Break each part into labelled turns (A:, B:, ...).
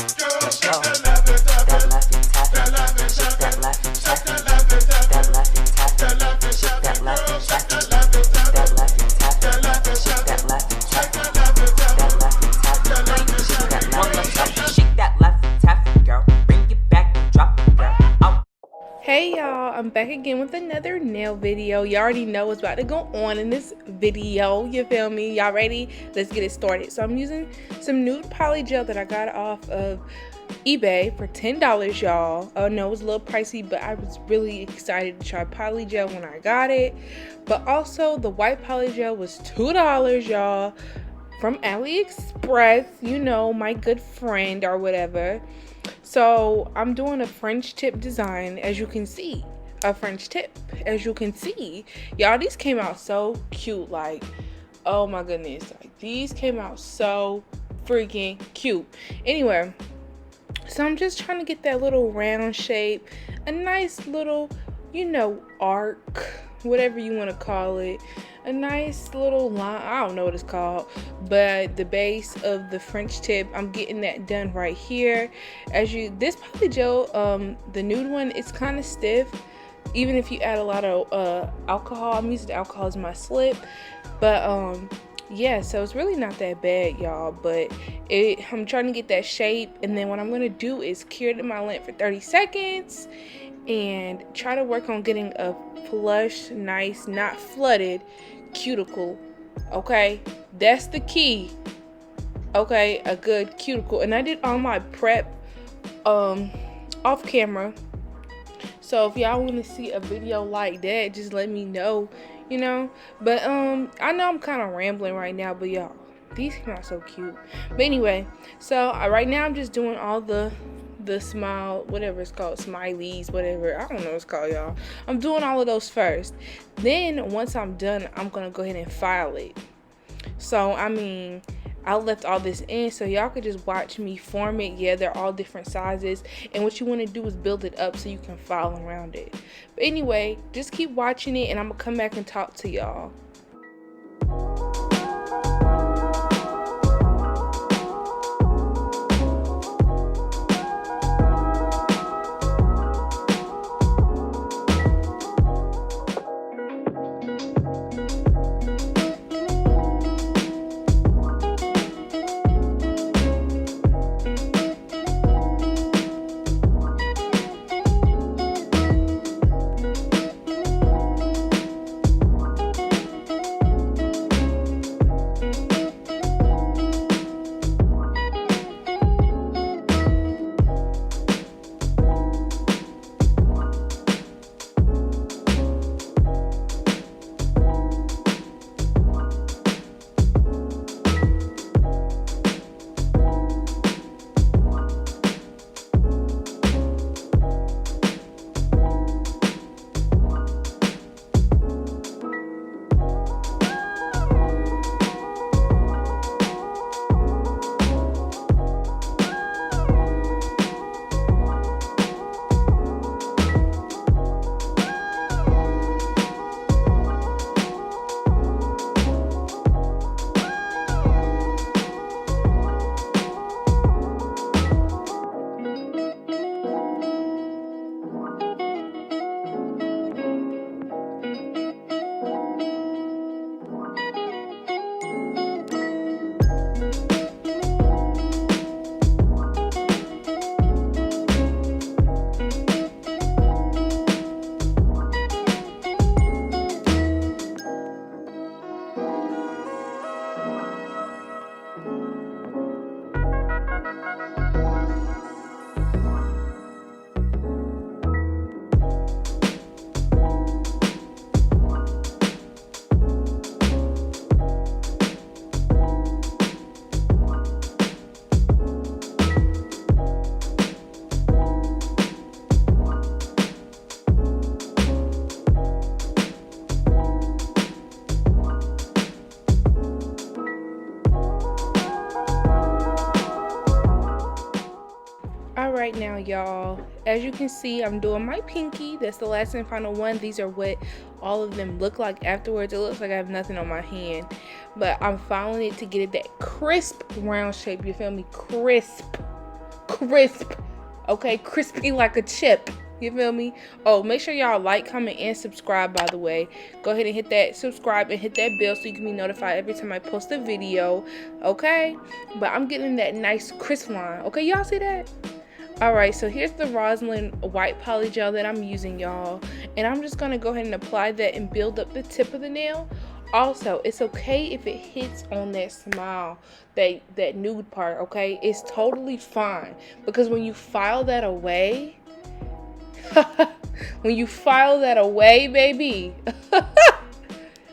A: Let's go. That left and tap it. Shake that left and tap it. That left and tap it. Shake that left and tap it. That left and tap it. Shake that left and tap it. That left and tap it. Shake that left and tap it. Shake that left and tap it, girl. Bring it back and drop it, girl. Out.
B: Hey y'all, I'm back again with another nail video. You already know what's about to go on in this video, you feel me? Y'all ready? Let's get it started. So I'm using some nude polygel that I got off of eBay for $10, y'all. Oh no, it was a little pricey, but I was really excited to try polygel when I got it. But also the white polygel was $2, y'all, from AliExpress, you know, my good friend or whatever. So I'm doing a French tip design, as you can see. A French tip, as you can see. Y'all, these came out so cute. Like, oh my goodness. Like, these came out so freaking cute. Anyway, so I'm just trying to get that little round shape. A nice little, you know, arc. Whatever you want to call it. A nice little line, I don't know what it's called, but the base of the French tip, I'm getting that done right here. This polygel, the nude one, it's kind of stiff, even if you add a lot of alcohol. I'm using alcohol as my slip, but yeah, so it's really not that bad, y'all, but I'm trying to get that shape, and then what I'm gonna do is cure it in my lint for 30 seconds and try to work on getting a flush, nice, not flooded cuticle. Okay, that's the key. Okay, a good cuticle. And I did all my prep off camera, so if y'all want to see a video like that, just let me know, you know. But I know I'm kind of rambling right now, but y'all, these came out so cute. But anyway, so right now I'm just doing all the smile, whatever it's called, smileys, whatever, I don't know what it's called, y'all. I'm doing all of those first. Then once I'm done, I'm gonna go ahead and file it. So I mean, I left all this in so y'all could just watch me form it. Yeah, they're all different sizes, and what you want to do is build it up so you can file around it. But anyway, just keep watching it and I'm gonna come back and talk to y'all. Right now, y'all, as you can see, I'm doing my pinky. That's the last and final one. These are what all of them look like afterwards. It looks like I have nothing on my hand, but I'm filing it to get it that crisp round shape, you feel me? Crisp crisp. Okay, crispy like a chip. You feel me? Oh, make sure y'all like, comment, and subscribe, by the way. Go ahead and hit that subscribe and hit that bell so you can be notified every time I post a video. Okay? But I'm getting that nice crisp line. Okay, y'all see that? Alright, so here's the Roslyn white polygel that I'm using, y'all. And I'm just going to go ahead and apply that and build up the tip of the nail. Also, it's okay if it hits on that smile, that nude part, okay? It's totally fine. Because when you file that away, when you file that away, baby,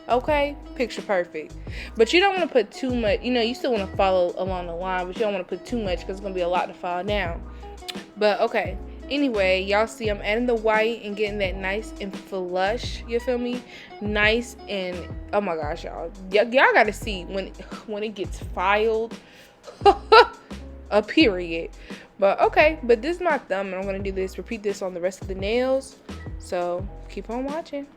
B: okay, picture perfect. But you don't want to put too much, you know, you still want to follow along the line, but you don't want to put too much because it's going to be a lot to file down. But okay, anyway, y'all see I'm adding the white and getting that nice and flush, you feel me? Nice and, oh my gosh, y'all gotta see when it gets filed. A period. But okay, but this is my thumb and I'm gonna do this, repeat this on the rest of the nails. So keep on watching.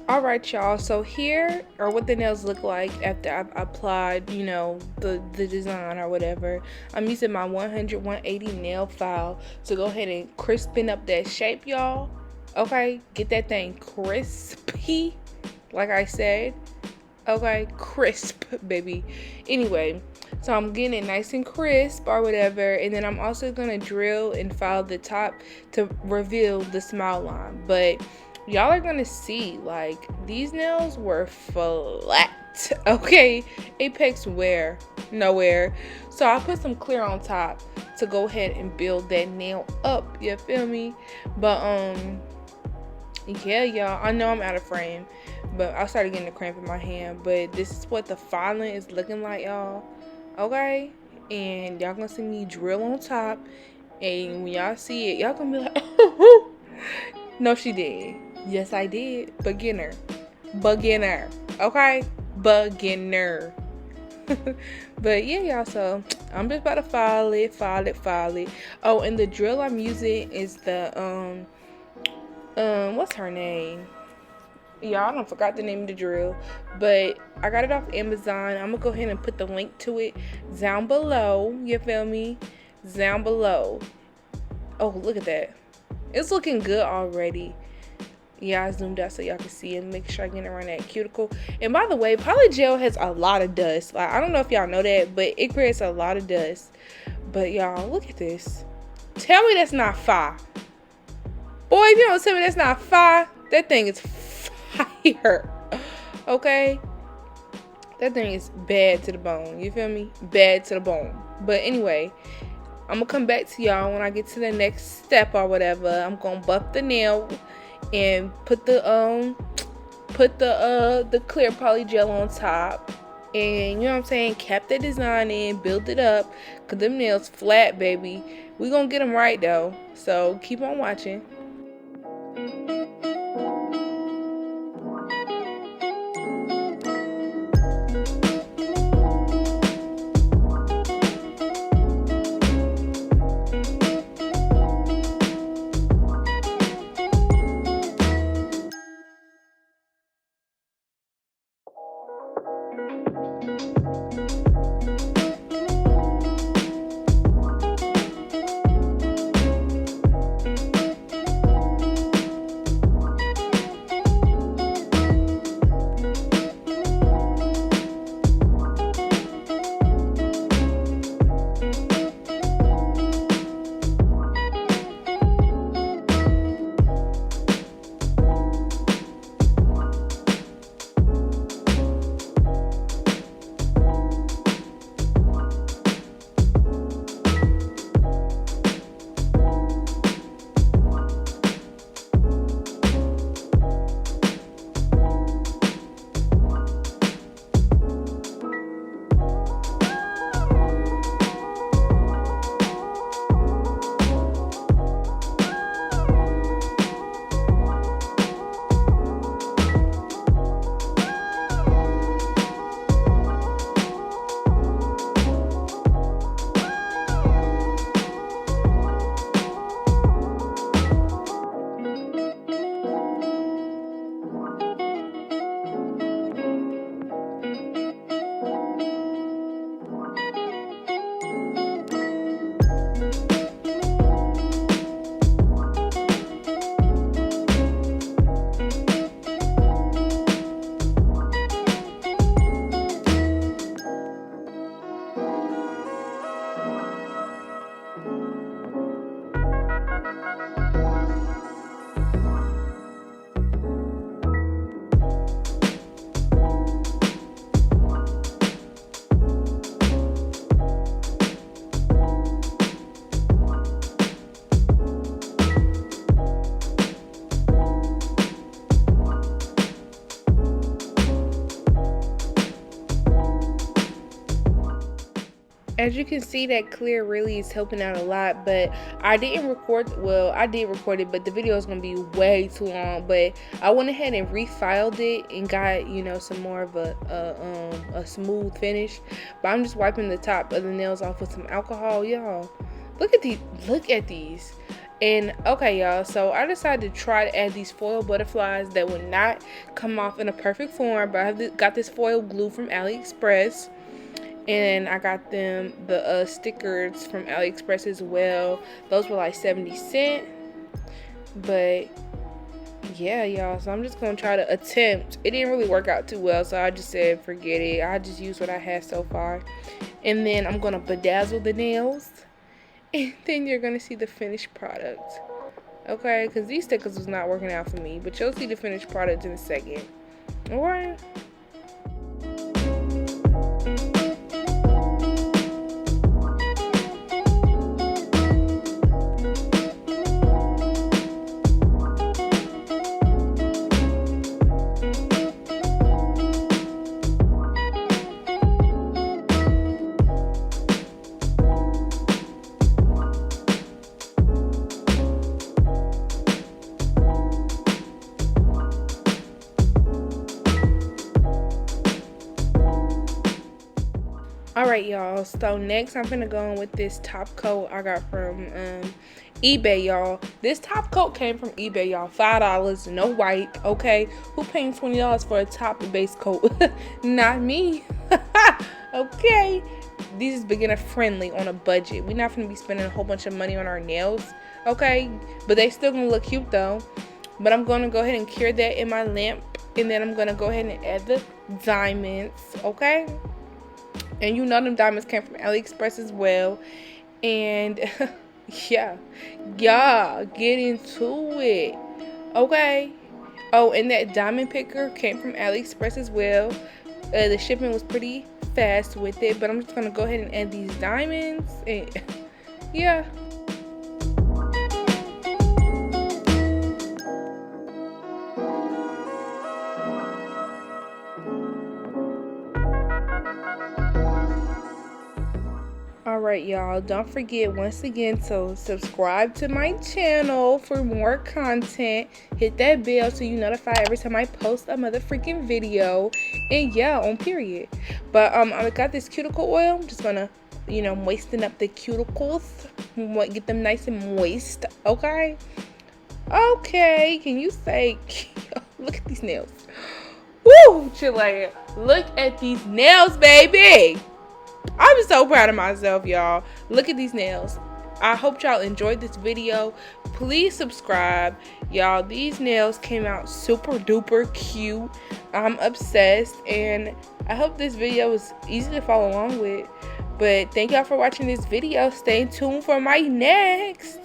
B: Alright, y'all, so here are what the nails look like after I've applied, you know, the design or whatever. I'm using my 180 nail file to go ahead and crispen up that shape, y'all. Okay, get that thing crispy, like I said. Okay, crisp, baby. Anyway, so I'm getting it nice and crisp or whatever, and then I'm also gonna drill and file the top to reveal the smile line. But y'all are gonna see, like, these nails were flat, okay? Apex wear, nowhere. So I put some clear on top to go ahead and build that nail up, you feel me? But yeah, y'all, I know I'm out of frame, but I started getting a cramp in my hand. But this is what the filing is looking like, y'all, okay? And y'all gonna see me drill on top, and when y'all see it, y'all gonna be like, no, she did. Yes, I did. Beginner, okay? Beginner. But yeah, y'all, so I'm just about to file it. Oh, and the drill I'm using is the what's her name? Y'all, I don't forgot the name of the drill, but I got it off Amazon. I'm gonna go ahead and put the link to it down below. You feel me? Down below. Oh, look at that. It's looking good already. Yeah, I zoomed out so y'all can see and make sure I get around that cuticle. And by the way, Polygel has a lot of dust. Like, I don't know if y'all know that, but it creates a lot of dust. But y'all, look at this. Tell me that's not fire. Boy, if you don't tell me that's not fire, that thing is fire. Okay? That thing is bad to the bone. You feel me? Bad to the bone. But anyway, I'm gonna come back to y'all when I get to the next step or whatever. I'm gonna buff the nail and put the clear polygel on top. And you know what I'm saying? Cap the design in, build it up. Cause them nails flat, baby. We gonna get them right though. So keep on watching. As you can see, that clear really is helping out a lot, but I didn't record, well, I did record it, but the video is going to be way too long. But I went ahead and refiled it and got, you know, some more of a smooth finish. But I'm just wiping the top of the nails off with some alcohol. Y'all, look at these. And okay, y'all, so I decided to try to add these foil butterflies that would not come off in a perfect form, but I got this foil glue from AliExpress. And I got them the stickers from AliExpress as well. Those were like 70 cents. But yeah, y'all, so I'm just gonna try to attempt. It didn't really work out too well, so I just said forget it. I just used what I had so far. And then I'm gonna bedazzle the nails, and then you're gonna see the finished product. Okay, because these stickers was not working out for me, but you'll see the finished product in a second. All right. Alright, y'all, so next I'm gonna go in with this top coat I got from eBay, y'all. This top coat came from eBay, y'all. $5, no wipe, okay? Who paying $20 for a top and base coat? Not me. Okay, these is beginner friendly on a budget. We're not gonna be spending a whole bunch of money on our nails, okay? But they still gonna look cute though. But I'm gonna go ahead and cure that in my lamp, and then I'm gonna go ahead and add the diamonds, okay? And you know them diamonds came from AliExpress as well. And yeah, get into it, okay? Oh, and that diamond picker came from AliExpress as well. The shipping was pretty fast with it, but I'm just gonna go ahead and add these diamonds, and yeah. Alright, y'all, don't forget once again to subscribe to my channel for more content. Hit that bell so you notified every time I post a motherfucking video. And yeah, on period. But I got this cuticle oil. I'm just gonna, moisten up the cuticles. Get them nice and moist, okay? Okay, can you say, look at these nails. Woo, Chile. Look at these nails, baby. I'm so proud of myself, y'all. Look at these nails. I hope y'all enjoyed this video. Please subscribe, y'all. These nails came out super duper cute. I'm obsessed, and I hope this video was easy to follow along with. But thank y'all for watching this video. Stay tuned for my next.